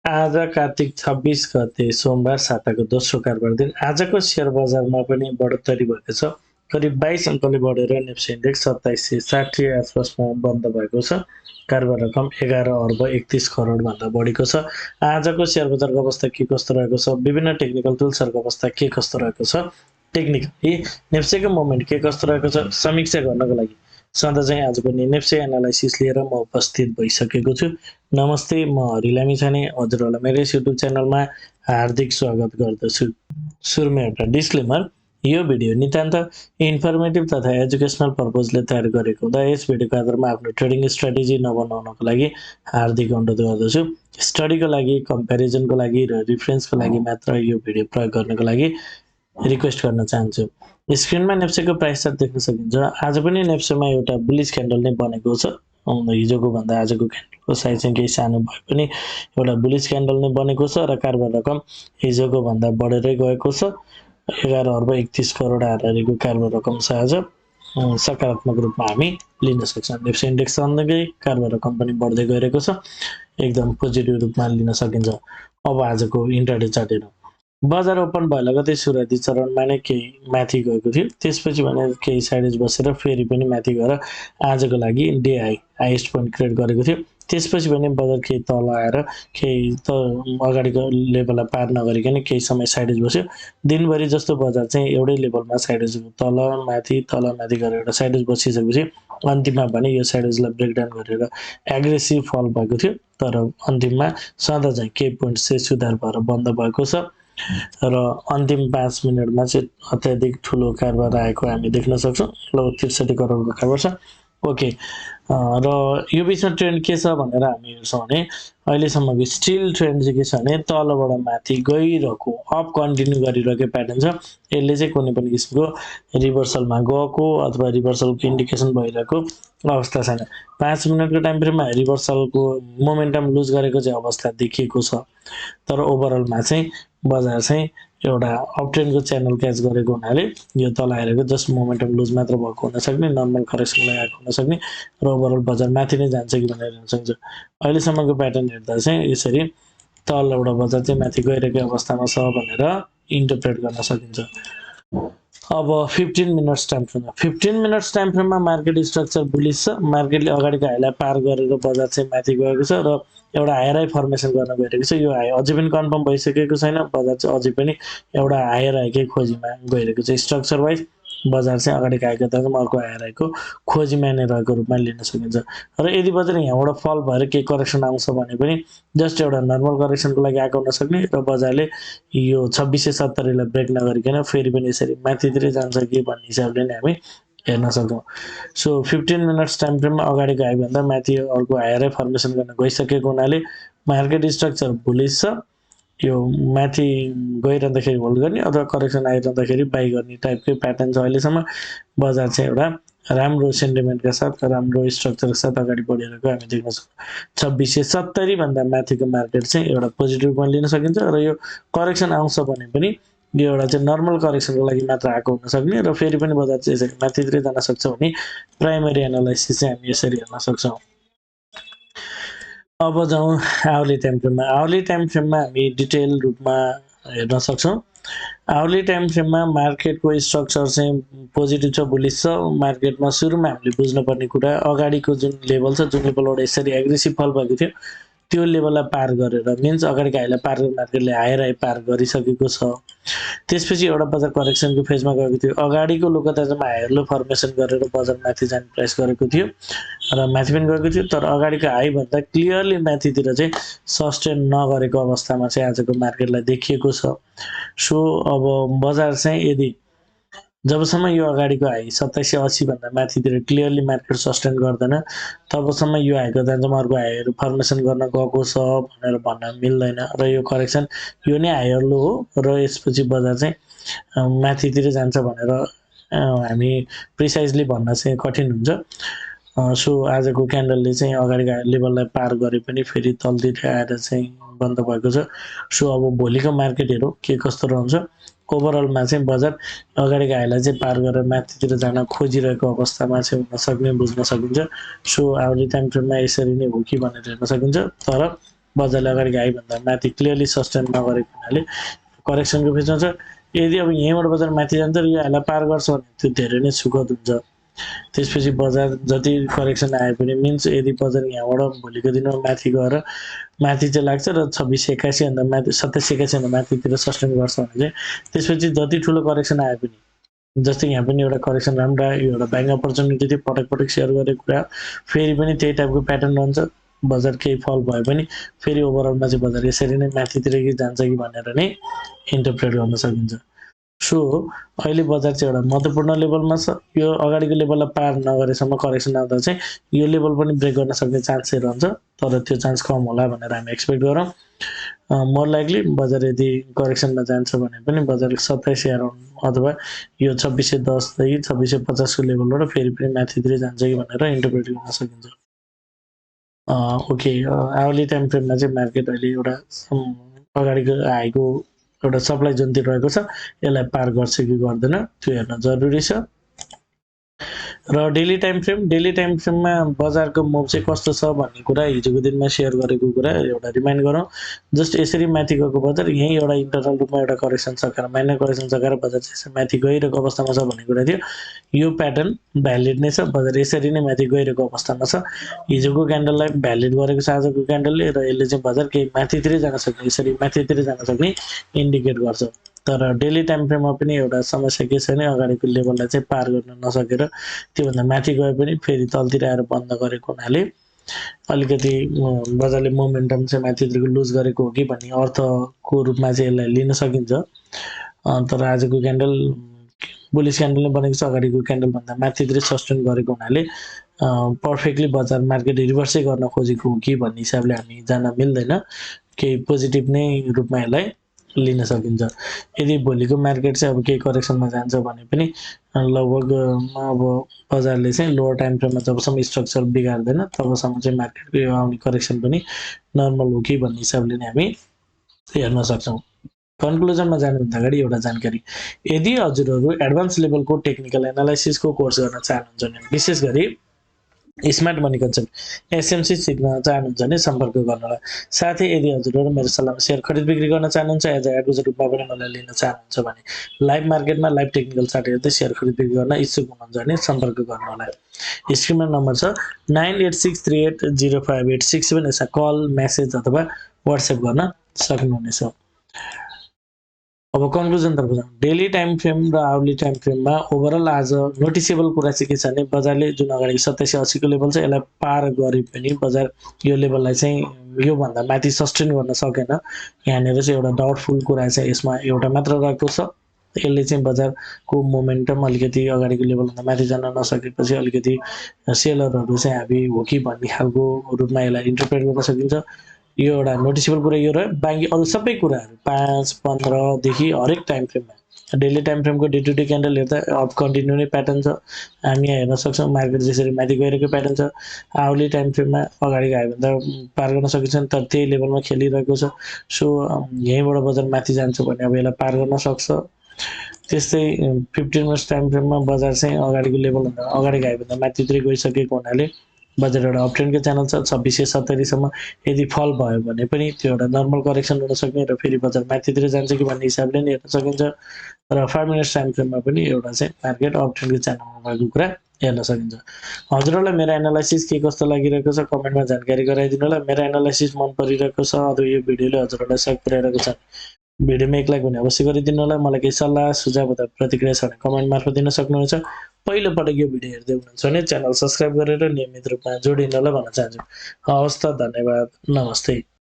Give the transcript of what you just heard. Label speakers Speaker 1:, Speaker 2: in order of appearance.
Speaker 1: आज कार्तिक 26 गते सोमबार साताको दोस्रो कारोबार दिन आजको शेयर बजारमा पनि बढोत्तरी भएको छ। करिब 22 अङ्कले बढेर नेप्से इन्डेक्स 2760 आसपासमा बन्द भएको छ। कारोबार रकम 11 अर्ब 31 करोड भन्दा बढीको छ। आजको शेयर बजारको अवस्था के कस्तो रहेको छ, विभिन्न टेक्निकल टुल्सहरूको अवस्था के कस्तो रहेको छ, टेक्निकली नेप्सेको मोमेन्ट के कस्तो रहेको छ, समीक्षा गर्नको लागि सधैँ चाहिँ आज पनि नेप्से एनालाइसिस लिएर म उपस्थित भइसकेको छु। नमस्ते, म लामिछाने हजुरहरूलाई मेरो युट्युब च्यानलमा हार्दिक स्वागत गर्दछु। सुरुमा एउटा डिस्क्लेमर, यो भिडियो नितान्त इन्फर्मेटिभ तथा एजुकेसनल पर्पजले तयार गरेको हुँदा यस भिडियोको आधारमा आफ्नो ट्रेडिङ स्ट्राटेजी नबनाउनको लागि हार्दिक अनुरोध गर्दछु। स्टडीको लागि, कम्पेरिजनको लागि र रिफरेन्सको लागि मात्र यो भिडियो प्रयोग गर्नको लागि रिक्वेस्ट गर्न चाहन्छु। स्क्रिनमा नेप्सेको प्राइस चार्ट देख्न सकिन्छ। आज पनि नेप्सेमा एउटा बुलिश क्यान्डल नै बनेको छ। हिजोको भन्दा आजको क्यान्डलको साइज चाहिँ केही सानो भए पनि एउटा बुलिश क्यान्डल नै बनेको छ र कारोबार रकम हिजोको भन्दा बढेरै गएको छ। 11 अर्ब 31 करोड हाराहारीको कारोबार रकम छ। आज सकारात्मक रूपमा हामी लिन सक्छौँ। नेप्से इन्डेक्स सँगै कारोबार रकम पनि बढ्दै गइरहेको छ, एकदम पोजिटिभ रूपमा लिन सकिन्छ। अब आजको इन्ट्राडे चार्ट हेरौँ। बजार ओपन भयो लगतै सुरुवाती चरणमा नै केही माथि गएको थियो, त्यसपछि भने केही साइडेज बसेर फेरि पनि माथि गएर आजको लागि डे हाइएस्ट पोइन्ट क्रिएट गरेको थियो। त्यसपछि भने बजार केही तल आएर केही अगाडिको लेभललाई पार नगरिकन केही समय साइडेज बस्यो। दिनभरि जस्तो बजार चाहिँ एउटै लेभलमा साइडेज तल माथि गरेर एउटा साइडेज बसिसकेपछि अन्तिममा भने यो साइडेजलाई ब्रेकडाउन गरेर एग्रेसिभ फल भएको थियो, तर अन्तिममा सधैँ चाहिँ केही पोइन्ट चाहिँ सुधार भएर बन्द भएको छ र अन्तिम 5 मिनटमा चाहिँ अत्याधिक ठुलो कारोबार आएको हामी देख्न सक्छौँ। लगभग 63 करोडको कारोबार छ। ओके, र यो बिचमा ट्रेन्ड के छ भनेर हामी हेर्छौँ भने अहिलेसम्मको स्टिल ट्रेन्ड चाहिँ के छ भने तलबाट माथि गइरहेको अप कन्टिन्यू गरिरहेको प्याटर्न छ। यसले चाहिँ कुनै पनि किसिमको रिभर्सलमा गएको अथवा रिभर्सलको इन्डिकेसन भइरहेको अवस्था छैन। 5 मिनटको टाइम फ्रेममा रिभर्सलको मोमेन्टम लुज गरेको चाहिँ अवस्था देखिएको छ, तर ओभरअलमा चाहिँ बजार चाहिँ एउटा अप ट्रेन्डको च्यानल क्याच गरेको हुनाले यो तल आइरहेको जस्ट मोमेन्टम लुज मात्र भएको हुन सक्ने, नर्मल करेक्सनलाई आएको हुन सक्ने र ओभरअल बजार माथि नै जान्छ कि भनेर हेर्न सक्छ। अहिलेसम्मको प्याटर्न हेर्दा चाहिँ यसरी तलबाट बजार चाहिँ माथि गइरहेको अवस्थामा छ भनेर इन्टरप्रेट गर्न सकिन्छ। अब 15 मिनट्स टाइम फ्रेममा 15 मिनट्स टाइम फ्रेममा मार्केट स्ट्रक्चर बुलिश छ। मार्केटले अगाडिको हाईलाई पार गरेर बजार चाहिँ माथि गएको छ र एउटा हायर हाई फर्मेसन गर्न गइरहेको छ। यो हाई अझै पनि कन्फर्म भइसकेको छैन, बजार चाहिँ अझै पनि एउटा हायर हाईकै खोजीमा गइरहेको छ। स्ट्रक्चर वाइज बजार चाहिँ अगाडिको हाईको तालमा अर्को हायर हाईको खोजीमा नै रहेको रूपमा लिन सकिन्छ। र यदि बजार यहाँबाट फल भएर केही करेक्सन आउँछ भने पनि जस्ट एउटा नर्मल करेक्सनको लागि आएको हुन सक्ने र बजारले यो 2670 लाई ब्रेक नगरिकन फेरि पनि यसरी माथितिरै जान्छ कि भन्ने हिसाबले नै हामी हेर्न सक्छौँ। सो 15 मिनट्स टाइम फ्रेममा अगाडिको हाईभन्दा माथि अर्को हायर हाई फर्मेसन गर्न गइसकेको हुनाले मार्केट स्ट्रक्चर बुलिश छ। यो माथि गइरहँदाखेरि होल्ड गर्ने अथवा करेक्सन आइरहँदाखेरि बाई गर्ने टाइपकै प्याटर्न छ। अहिलेसम्म बजार चाहिँ एउटा राम्रो सेन्टिमेन्टका साथ राम्रो स्ट्रक्चरका साथ अगाडि बढिरहेको हामी देख्न सक्छौँ। 2670 भन्दा माथिको मार्केट चाहिँ एउटा पोजिटिभमा लिन सकिन्छ र यो करेक्सन आउँछ भने पनि यो एउटा चाहिँ नर्मल करेक्सनको लागि मात्र आएको हुन सक्ने र फेरि पनि बजार चाहिँ यसरी माथितिर जान सक्छ भने प्राइमरी एनालाइसिस चाहिँ हामी यसरी हेर्न सक्छौँ। अब जाउँ आवली टाइम फ्रेममा। आवली टाइम फ्रेममा हामी डिटेल रूपमा हेर्न सक्छौँ। आवली टाइम फ्रेममा मार्केटको स्ट्रक्चर चाहिँ पोजिटिभ छ, बुलिश छ। मार्केटमा सुरुमा हामीले बुझ्नुपर्ने कुरा अगाडिको जुन लेभल छ, जुन लेभलबाट यसरी एग्रेसिभ फल भएको थियो त्यो लेभललाई पार गरेर मिन्स अगाडिको हाईलाई पार गरेर मार्केटले हायर हाई पार गरिसकेको छ। त्यसपछि एउटा बजार करेक्सनको फेजमा गएको थियो। अगाडिको लोकतान्त्रमा हायर लो फर्मेसन गरेर बजार माथि जाने प्रयास गरेको थियो र माथि पनि गएको थियो, तर अगाडिको हाईभन्दा क्लियरली माथितिर चाहिँ सस्टेन नगरेको अवस्थामा चाहिँ आजको मार्केटलाई देखिएको छ। सो अब बजार चाहिँ यदि जबसम्म यो अगाडिको हाई 2780 भन्दा माथितिर क्लियरली मार्केट सस्टेन गर्दैन तबसम्म यो हाईको तान्त्रमा अर्को हाईहरू फर्मेसन गर्न गएको छ भनेर भन्न मिल्दैन र यो करेक्सन यो नै हायर लो हो र यसपछि बजार चाहिँ माथितिर जान्छ भनेर हामी प्रिसाइजली भन्न चाहिँ कठिन हुन्छ। सो आजको क्यान्डलले चाहिँ अगाडिको लेभललाई पार गरे पनि फेरि तलतिर आएर चाहिँ बन्द भएको छ। सो अब भोलिको मार्केट हेरौँ के कस्तो रहन्छ। ओभरअलमा चाहिँ बजार अगाडिको हाईलाई चाहिँ पार गरेर माथितिर जान खोजिरहेको अवस्थामा चाहिँ हुन सक्ने बुझ्न सकिन्छ। सो आवली टाइम फ्रेममा यसरी नै हो कि भनेर हेर्न सकिन्छ, तर बजारले अगाडि हाईभन्दा माथि क्लियरली सस्टेन नगरेको हुनाले करेक्सनको फेजमा छ। यदि अब यहीँबाट बजार माथि जान्छ र यो यसलाई पार गर्छ भने त्यो धेरै नै सुखद हुन्छ। त्यसपछि बजार जति करेक्सन आए पनि मिन्स यदि बजार यहाँबाट भोलिको दिनमा माथि गएर माथि चाहिँ लाग्छ र 2681 भन्दा माथि 2781 भन्दा माथितिर सस्टेन गर्छ भने चाहिँ त्यसपछि जति ठुलो करेक्सन आए पनि जस्तै यहाँ पनि एउटा करेक्सन राम्रो यो एउटा बाइङ अपर्च्युनिटी थियो पटक पटक सेयर गरेको कुरा फेरि पनि त्यही टाइपको प्याटर्न रहन्छ। बजार केही फल भए पनि फेरि ओभरअलमा चाहिँ बजार यसरी नै माथितिर कि जान्छ कि भनेर नै इन्टरप्रेट गर्न सकिन्छ। सो अहिले बजार चाहिँ एउटा महत्त्वपूर्ण लेभलमा छ। यो अगाडिको लेभललाई पार नगरेसम्म करेक्सन आउँदा चाहिँ यो लेभल पनि ब्रेक गर्न सक्ने चान्स चाहिँ रहन्छ, तर त्यो चान्स कम होला भनेर हामी एक्सपेक्ट गरौँ। मोर लाइकली बजार यदि करेक्सनमा जान्छ भने पनि बजार 27 अराउन्ड अथवा यो 2610 देखि 2650 को लेभलबाट फेरि पनि माथितिर जान्छ कि भनेर इन्टरप्रेट गर्न सकिन्छ। ओके, आवली टाइम फ्रेममा चाहिँ मार्केट अहिले एउटा अगाडिको हाईको एउटा सप्लाई जोनतिर रहेको छ, यसलाई पार गर्छ कि गर्दैन त्यो हेर्न जरुरी छ। र डेली टाइम फ्रेममा बजारको मुभ चाहिँ कस्तो छ भन्ने कुरा हिजोको दिनमा सेयर गरेको कुरा एउटा रिमाइन्ड गरौँ। जस्ट यसरी माथि गएको बजार यही एउटा इन्टरनल रूपमा एउटा करेक्सन सकेर माइनर करेक्सन सकेर बजार चाहिँ माथि गइरहेको अवस्थामा छ भन्ने कुरा थियो। यो प्याटर्न भ्यालिड नै छ, बजार यसरी नै माथि गइरहेको अवस्थामा छ। हिजोको क्यान्डललाई भ्यालिड गरेको छ आजको क्यान्डलले र यसले चाहिँ बजार केही माथितिर जान सक्ने यसरी माथितिर जान सक्ने इन्डिकेट गर्छ। तर डेली टाइम फ्रेममा पनि एउटा समस्या के छ भने अगाडिको लेभललाई चाहिँ पार गर्न नसकेर त्योभन्दा माथि गए पनि फेरि तलतिर आएर बन्द गरेको हुनाले अलिकति बजारले मोमेन्टम चाहिँ माथितिरको लुज गरेको हो कि भन्ने अर्थको रूपमा चाहिँ यसलाई लिन सकिन्छ। तर आजको क्यान्डल बुलिस क्यान्डल नै बनेको छ, अगाडिको क्यान्डलभन्दा माथितिर सस्टेन गरेको हुनाले पर्फेक्टली बजार मार्केट रिभर्सै गर्न खोजेको हो कि भन्ने हिसाबले हामी जान मिल्दैन, केही पोजिटिभ नै रूपमा यसलाई लिन सकिन्छ। यदि भोलिको मार्केट चाहिँ अब केही करेक्सनमा जान्छ भने पनि लगभग अब बजारले चाहिँ लोवर टाइम फ्रेममा जबसम्म स्ट्रक्चर बिगार्दैन तबसम्म चाहिँ मार्केटको यो आउने करेक्सन पनि नर्मल हो कि भन्ने हिसाबले नै हामी हेर्न सक्छौँ। कन्क्लुजनमा जानुभन्दा अगाडि एउटा जानकारी, यदि हजुरहरू एडभान्स लेभलको टेक्निकल एनालाइसिसको कोर्स गर्न चाहनुहुन्छ भने विशेष गरी स्मार्ट मनी कन्सेप्ट एसएमसी सिक्न चाहनुहुन्छ भने सम्पर्क गर्नुहोला। साथै यदि हजुरहरू मेरो सल्लाहमा सेयर खरिद बिक्री गर्न चाहनुहुन्छ एज अ एडको रूपमा पनि मलाई लिन चाहनुहुन्छ भने लाइभ मार्केटमा लाइभ टेक्निकल चार्ट हेर्दै सेयर खरिद बिक्री गर्न इच्छुक हुनुहुन्छ भने सम्पर्क गर्नुहोला। स्क्रिनमा नम्बर छ 9863805867, यसमा कल मेसेज अथवा व्हाट्सएप गर्न सक्नुहुनेछ। अब कन्क्लुजनतर्फ जाउँ। डेली टाइम फ्रेम र आवली टाइम फ्रेममा ओभरअल आज नोटिसेबल कुरा चाहिँ के छ भने बजारले जुन अगाडि 2780 को लेभल छ यसलाई पार गरे पनि बजार यो लेभललाई चाहिँ योभन्दा माथि सस्टेन गर्न सकेन। यहाँनिर चाहिँ एउटा डाउटफुल कुरा चाहिँ यसमा एउटा मात्र रहेको छ। यसले चाहिँ बजारको मोमेन्टम अलिकति अगाडिको लेभलभन्दा माथि जान नसकेपछि अलिकति सेलरहरू चाहिँ हाबी हो कि भन्ने खालको रूपमा यसलाई इन्टरप्रेट गर्न सकिन्छ। यो एउटा नोटिसेबल कुरा यो रह्यो। बाँकी अरू सबै कुराहरू 5, 15 देखि हरेक टाइम फ्रेममा डेली टाइम फ्रेमको डे टु डे क्यान्डल हेर्दा अप कन्टिन्यू नै प्याटर्न छ। हामी यहाँ हेर्न सक्छौँ मार्केट जसरी माथि गइरहेको प्याटर्न छ। आवली टाइम फ्रेममा अगाडि गएभन्दा पार गर्न सकिन्छ तर त्यही लेभलमा खेलिरहेको छ। सो यहीँबाट बजार माथि जान्छ भने अब यसलाई पार गर्न सक्छ। त्यस्तै 15 मिनट्स टाइम फ्रेममा बजार चाहिँ अगाडिको लेभलभन्दा अगाडि गएभन्दा माथितिर गइसकेको हुनाले बजार एउटा अपट्रेन्डको च्यानल छ। 2670 सम्म यदि फल भयो भने पनि त्यो एउटा नर्मल करेक्सन हुन सक्ने र फेरि बजार माथितिर जान्छ कि भन्ने हिसाबले नै हेर्न सकिन्छ। र 5 मिनट्स टाइम फ्रेममा पनि एउटा चाहिँ मार्केट अपट्रेन्डको च्यानलमा भएको कुरा हेर्न सकिन्छ। हजुरहरूलाई मेरो एनालाइसिस के कस्तो लागिरहेको छ कमेन्टमा जानकारी गराइदिनु होला। मेरो एनालाइसिस मन परिरहेको छ अथवा यो भिडियोले हजुरहरूलाई सहयोग पुर्याइरहेको छ भिडियोमा एक लाइक भने अवश्य गरिदिनु होला। मलाई केही सल्लाह सुझाव अथवा प्रतिक्रिया छ भने कमेन्ट मार्फत दिन सक्नुहुन्छ। पहिलो पटक यो भिडियो हेर्दै हुनुहुन्छ भने च्यानल सब्स्क्राइब गरेर नियमित रूपमा जोडिनु होला भन्न चाहन्छु। हवस् त, धन्यवाद, नमस्ते।